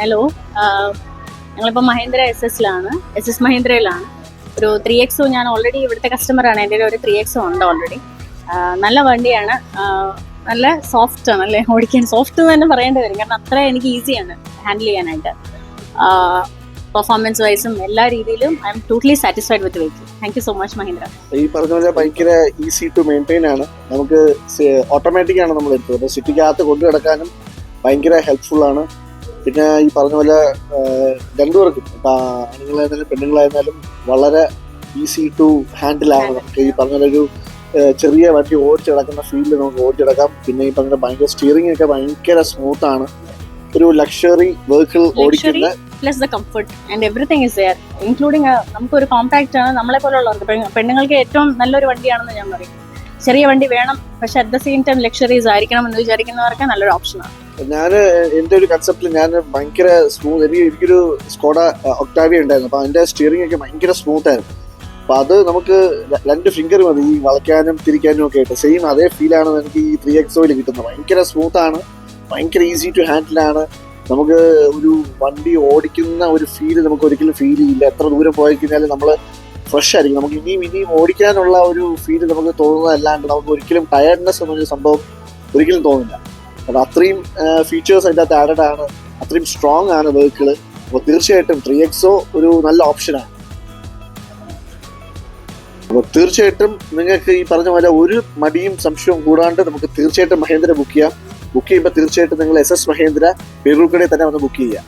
Hello. ഞങ്ങളിപ്പോൾ Mahindra S മഹീന്ദ്രയിലാണ്. ഒരു 3XO ഞാൻ ഓൾറെഡി ഇവിടുത്തെ കസ്റ്റമറാണ്. എൻ്റെ ഒരു 3XO ഉണ്ട് ഓൾറെഡി. നല്ല വണ്ടിയാണ്, നല്ല സോഫ്റ്റ് ആണ് അല്ലേ, ഓടിക്കാൻ സോഫ്റ്റ് എന്ന് തന്നെ പറയേണ്ടി വരും. കാരണം അത്ര എനിക്ക് ഈസിയാണ് ഹാൻഡിൽ ചെയ്യാനായിട്ട്. പെർഫോമൻസ് വൈസും എല്ലാ രീതിയിലും I am totally satisfied with vehicle. Thank you so much Mahindra. ഈ പറഞ്ഞ പോലെ ഭയങ്കര ഈസി ടു മെയിൻറ്റെയിൻ ആണ്. നമുക്ക് ഓട്ടോമാറ്റിക് ആണ് നമ്മൾ എടുത്തത്. അപ്പോൾ സിറ്റിക്കകത്ത് കൊണ്ടു കിടക്കാനും ഭയങ്കര ഹെൽപ്ഫുൾ ആണ്. പിന്നെ ഈ പറഞ്ഞ പോലെ രണ്ടുപേർക്കും ആണുങ്ങളായിരുന്നാലും പെണ്ണുങ്ങളായിരുന്നാലും വളരെ ഈസി ടു ഹാൻഡിൽ ആണ്. നമുക്ക് ഈ പറഞ്ഞ പോലെ ഒരു ചെറിയ വണ്ടി ഓടിച്ച് കിടക്കുന്ന ഫീൽഡിൽ നമുക്ക് ഓടിച്ച് കിടക്കാം. പിന്നെ ഈ പറഞ്ഞ ഭയങ്കര സ്റ്റിയറിംഗ് ഒക്കെ ഭയങ്കര സ്മൂത്ത് ആണ്. ഒരു ലക്ഷറി വെഹിക്കിൾ ഓടിക്കുന്ന plus the comfort and everything is there, including നമുക്കൊരു കോമ്പാക്റ്റ് ആണ്. നമ്മളെ പോലുള്ളവർക്ക് പെണ്ണുങ്ങൾക്ക് ഏറ്റവും നല്ലൊരു വണ്ടിയാണെന്ന് ഞാൻ പറയും. ചെറിയ വണ്ടി വേണം, പക്ഷെ at the same time luxuries ആയിരിക്കണം എന്ന് വിചാരിക്കുന്നവർക്ക് നല്ലൊരു ഓപ്ഷനാണ്. ഞാൻ എൻ്റെ ഒരു കൺസെപ്റ്റിൽ ഞാൻ ഭയങ്കര സ്മൂത്ത്, എനിക്കൊരു സ്കോഡ ഒക്ടാവിയ ഉണ്ടായിരുന്നു. അപ്പോൾ അതിൻ്റെ സ്റ്റിയറിംഗ് ഒക്കെ ഭയങ്കര സ്മൂത്ത് ആയിരുന്നു. അപ്പോൾ അത് നമുക്ക് 2 ഫിംഗർ മതി ഈ വളയ്ക്കാനും തിരിക്കാനും ഒക്കെ ആയിട്ട്. സെയിം അതേ ഫീലാണ് എനിക്ക് ഈ 3XOയിൽ കിട്ടുന്നത്. ഭയങ്കര സ്മൂത്താണ്, ഭയങ്കര ഈസി ടു ഹാൻഡിലാണ്. നമുക്ക് ഒരു വണ്ടി ഓടിക്കുന്ന ഒരു ഫീല് നമുക്ക് ഒരിക്കലും ഫീൽ ചെയ്യില്ല. എത്ര ദൂരം പോയി കഴിഞ്ഞാലും നമ്മൾ ഫ്രഷ് ആയിരിക്കും. നമുക്ക് ഇനിയും ഓടിക്കാനുള്ള ഒരു ഫീല് നമുക്ക് തോന്നുന്നതല്ലാണ്ട് നമുക്ക് ഒരിക്കലും ടയർഡ്നെസ് എന്നൊരു സംഭവം ഒരിക്കലും തോന്നില്ല. അത് അത്രയും ഫീച്ചേഴ്സ് അതിൻ്റെ അകത്ത് ആഡഡ് ആണ്, അത്രയും സ്ട്രോങ് ആണ് വെഹിക്കിള്. അപ്പോൾ തീർച്ചയായിട്ടും 3XO ഒരു നല്ല ഓപ്ഷനാണ്. അപ്പോൾ തീർച്ചയായിട്ടും നിങ്ങൾക്ക് ഈ പറഞ്ഞ പോലെ ഒരു മടിയും സംശയവും കൂടാണ്ട് നമുക്ക് തീർച്ചയായിട്ടും മഹീന്ദ്ര ബുക്ക് ചെയ്യാം. ബുക്ക് ചെയ്യുമ്പോൾ തീർച്ചയായിട്ടും നിങ്ങൾ SS മഹീന്ദ്ര പേരൂർക്കടയിൽ തന്നെ വന്ന് ബുക്ക് ചെയ്യുക.